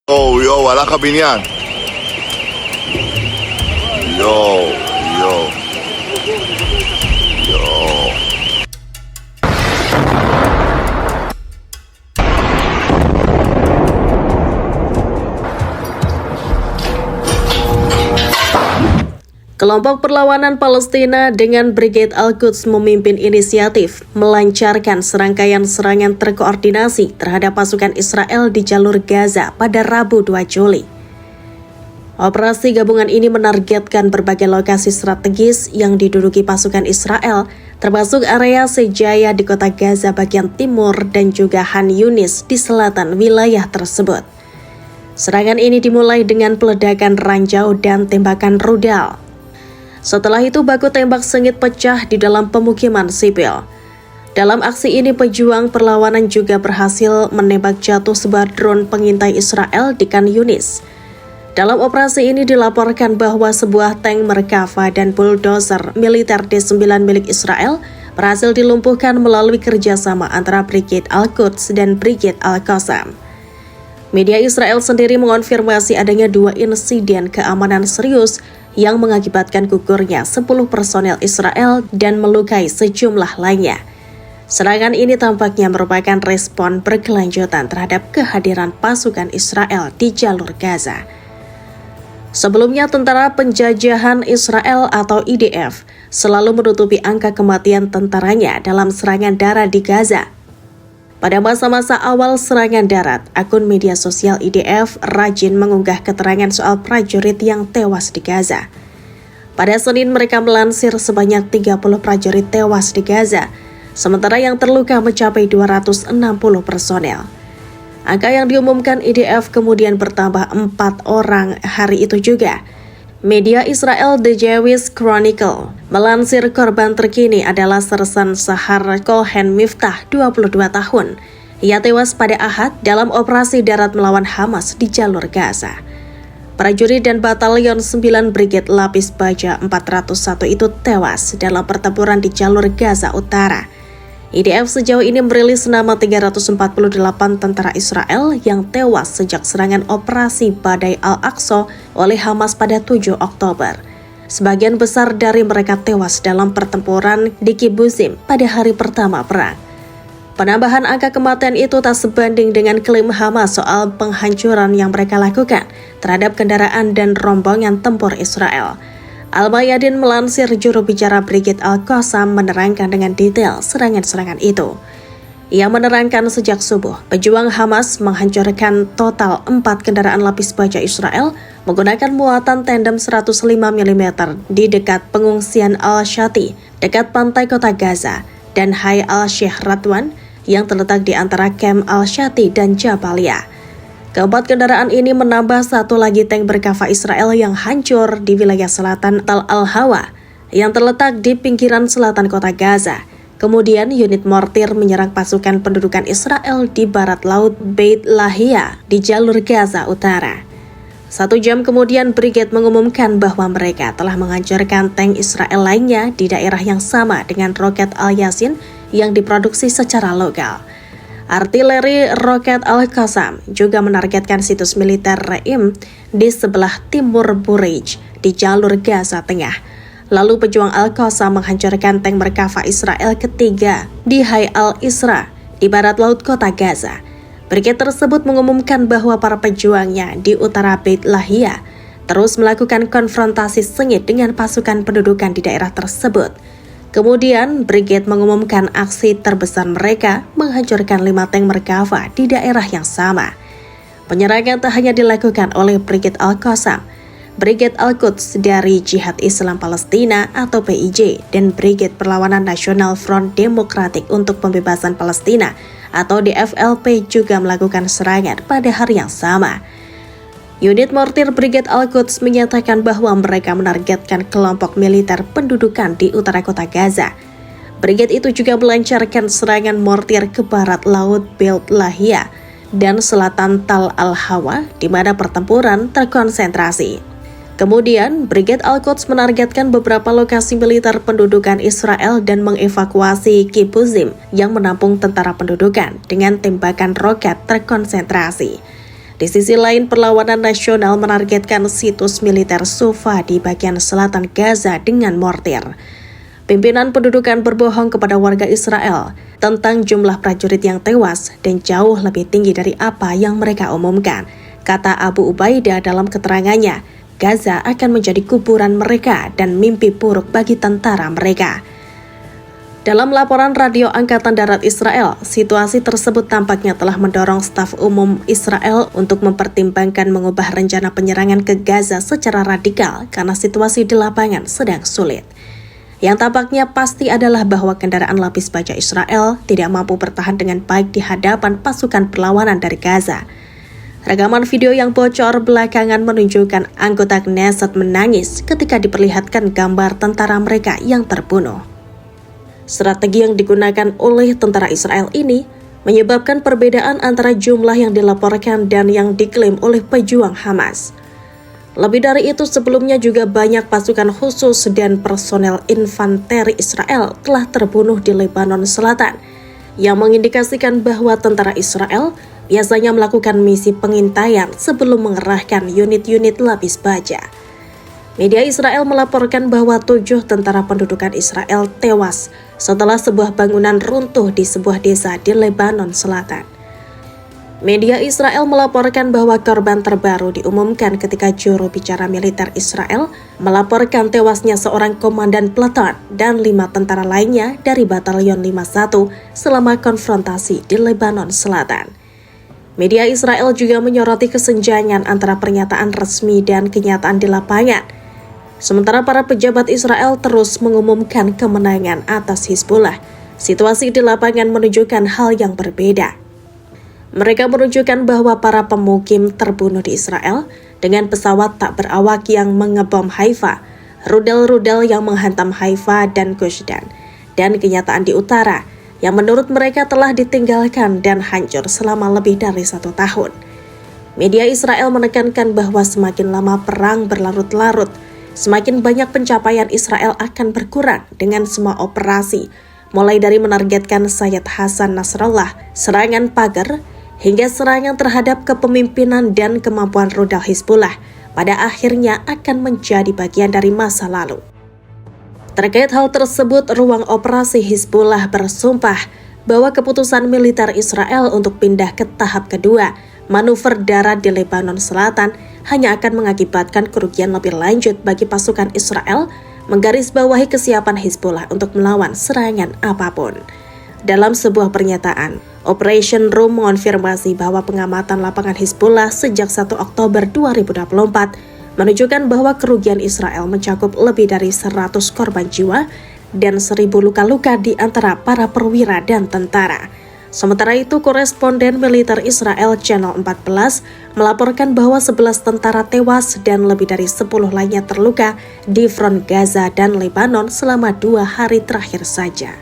wala ka binyan. Yo, yo, yo. Kelompok perlawanan Palestina dengan Brigade Al-Quds memimpin inisiatif melancarkan serangkaian serangan terkoordinasi terhadap pasukan Israel di jalur Gaza pada Rabu 2 Juli. Operasi gabungan ini menargetkan berbagai lokasi strategis yang diduduki pasukan Israel, termasuk area Sejaya di kota Gaza bagian timur dan juga Han Yunis di selatan wilayah tersebut. Serangan ini dimulai dengan peledakan ranjau dan tembakan rudal. Setelah itu baku tembak sengit pecah di dalam pemukiman sipil. Dalam aksi ini pejuang perlawanan juga berhasil menembak jatuh sebuah drone pengintai Israel di Khan Yunis. Dalam operasi ini dilaporkan bahwa sebuah tank Merkava dan bulldozer militer D9 milik Israel berhasil dilumpuhkan melalui kerjasama antara Brigade Al-Quds dan Brigade Al-Qassam. Media Israel sendiri mengonfirmasi adanya 2 insiden keamanan serius yang mengakibatkan gugurnya 10 personel Israel dan melukai sejumlah lainnya. Serangan ini tampaknya merupakan respon berkelanjutan terhadap kehadiran pasukan Israel di jalur Gaza. Sebelumnya, Tentara Penjajahan Israel atau IDF selalu menutupi angka kematian tentaranya dalam serangan darat di Gaza. Pada masa-masa awal serangan darat, akun media sosial IDF rajin mengunggah keterangan soal prajurit yang tewas di Gaza. Pada Senin mereka melansir sebanyak 30 prajurit tewas di Gaza, sementara yang terluka mencapai 260 personel. Angka yang diumumkan IDF kemudian bertambah 4 orang hari itu juga. Media Israel The Jewish Chronicle melansir korban terkini adalah Sersan Sahar Cohen Miftah, 22 tahun. Ia tewas pada Ahad dalam operasi darat melawan Hamas di jalur Gaza. Prajurit dan Batalion 9 Brigade Lapis Baja 401 itu tewas dalam pertempuran di jalur Gaza Utara. IDF sejauh ini merilis nama 348 tentara Israel yang tewas sejak serangan operasi Badai Al-Aqsa oleh Hamas pada 7 Oktober. Sebagian besar dari mereka tewas dalam pertempuran di Kibbutzim pada hari pertama perang. Penambahan angka kematian itu tak sebanding dengan klaim Hamas soal penghancuran yang mereka lakukan terhadap kendaraan dan rombongan tempur Israel. Al-Mayadin melansir juru bicara Brigade Al-Qassam menerangkan dengan detail serangan-serangan itu. Ia menerangkan sejak subuh, pejuang Hamas menghancurkan total 4 kendaraan lapis baja Israel menggunakan muatan tandem 105 mm di dekat pengungsian Al-Shati, dekat pantai kota Gaza, dan Hai Al-Sheikh Radwan yang terletak di antara Kem Al-Shati dan Jabalia. Keempat kendaraan ini menambah satu lagi tank Merkava Israel yang hancur di wilayah selatan Tal Al-Hawa yang terletak di pinggiran selatan kota Gaza. Kemudian unit mortir menyerang pasukan pendudukan Israel di barat laut Beit Lahia di jalur Gaza Utara. 1 jam kemudian Brigade mengumumkan bahwa mereka telah menghancurkan tank Israel lainnya di daerah yang sama dengan roket Al-Yasin yang diproduksi secara lokal. Artileri roket Al-Qassam juga menargetkan situs militer Re'im di sebelah timur Bureij di jalur Gaza Tengah. Lalu pejuang Al-Qassam menghancurkan tank Merkava Israel ketiga di Hai Al-Isra di barat laut kota Gaza. Brigade tersebut mengumumkan bahwa para pejuangnya di utara Beit Lahia terus melakukan konfrontasi sengit dengan pasukan pendudukan di daerah tersebut. Kemudian, Brigade mengumumkan aksi terbesar mereka menghancurkan 5 tank Merkava di daerah yang sama. Penyerangan tak hanya dilakukan oleh Brigade Al-Qassam, Brigade Al-Quds dari Jihad Islam Palestina atau PIJ, dan Brigade Perlawanan Nasional Front Demokratik untuk Pembebasan Palestina atau DFLP juga melakukan serangan pada hari yang sama. Unit mortir Brigade Al-Quds menyatakan bahwa mereka menargetkan kelompok militer pendudukan di utara kota Gaza. Brigade itu juga melancarkan serangan mortir ke barat laut Beit Lahia dan selatan Tal Al-Hawa di mana pertempuran terkonsentrasi. Kemudian, Brigade Al-Quds menargetkan beberapa lokasi militer pendudukan Israel dan mengevakuasi Kibbutzim yang menampung tentara pendudukan dengan tembakan roket terkonsentrasi. Di sisi lain, perlawanan nasional menargetkan situs militer Sufa di bagian selatan Gaza dengan mortir. Pimpinan pendudukan berbohong kepada warga Israel tentang jumlah prajurit yang tewas dan jauh lebih tinggi dari apa yang mereka umumkan. Kata Abu Ubaidah dalam keterangannya, Gaza akan menjadi kuburan mereka dan mimpi buruk bagi tentara mereka. Dalam laporan radio Angkatan Darat Israel, situasi tersebut tampaknya telah mendorong staf umum Israel untuk mempertimbangkan mengubah rencana penyerangan ke Gaza secara radikal karena situasi di lapangan sedang sulit. Yang tampaknya pasti adalah bahwa kendaraan lapis baja Israel tidak mampu bertahan dengan baik di hadapan pasukan perlawanan dari Gaza. Rekaman video yang bocor belakangan menunjukkan anggota Knesset menangis ketika diperlihatkan gambar tentara mereka yang terbunuh. Strategi yang digunakan oleh tentara Israel ini menyebabkan perbedaan antara jumlah yang dilaporkan dan yang diklaim oleh pejuang Hamas. Lebih dari itu, sebelumnya juga banyak pasukan khusus dan personel infanteri Israel telah terbunuh di Lebanon Selatan, yang mengindikasikan bahwa tentara Israel biasanya melakukan misi pengintaian sebelum mengerahkan unit-unit lapis baja. Media Israel melaporkan bahwa 7 tentara pendudukan Israel tewas setelah sebuah bangunan runtuh di sebuah desa di Lebanon Selatan. Media Israel melaporkan bahwa korban terbaru diumumkan ketika juru bicara militer Israel melaporkan tewasnya seorang komandan peleton dan 5 tentara lainnya dari Batalion 51 selama konfrontasi di Lebanon Selatan. Media Israel juga menyoroti kesenjangan antara pernyataan resmi dan kenyataan di lapangan. Sementara para pejabat Israel terus mengumumkan kemenangan atas Hizbullah, situasi di lapangan menunjukkan hal yang berbeda. Mereka menunjukkan bahwa para pemukim terbunuh di Israel dengan pesawat tak berawak yang mengebom Haifa, rudal-rudal yang menghantam Haifa dan Gush Dan kenyataan di utara yang menurut mereka telah ditinggalkan dan hancur selama lebih dari 1 tahun. Media Israel menekankan bahwa semakin lama perang berlarut-larut, semakin banyak pencapaian Israel akan berkurang dengan semua operasi, mulai dari menargetkan Sayyid Hasan Nasrallah, serangan pagar, hingga serangan terhadap kepemimpinan dan kemampuan rudal Hizbullah, pada akhirnya akan menjadi bagian dari masa lalu. Terkait hal tersebut, ruang operasi Hizbullah bersumpah bahwa keputusan militer Israel untuk pindah ke tahap kedua, manuver darat di Lebanon Selatan, hanya akan mengakibatkan kerugian lebih lanjut bagi pasukan Israel, menggarisbawahi kesiapan Hizbullah untuk melawan serangan apapun. Dalam sebuah pernyataan, Operation Room mengonfirmasi bahwa pengamatan lapangan Hizbullah sejak 1 Oktober 2024 menunjukkan bahwa kerugian Israel mencakup lebih dari 100 korban jiwa dan 1.000 luka-luka di antara para perwira dan tentara. Sementara itu, koresponden militer Israel Channel 14 melaporkan bahwa 11 tentara tewas dan lebih dari 10 lainnya terluka di front Gaza dan Lebanon selama 2 hari terakhir saja.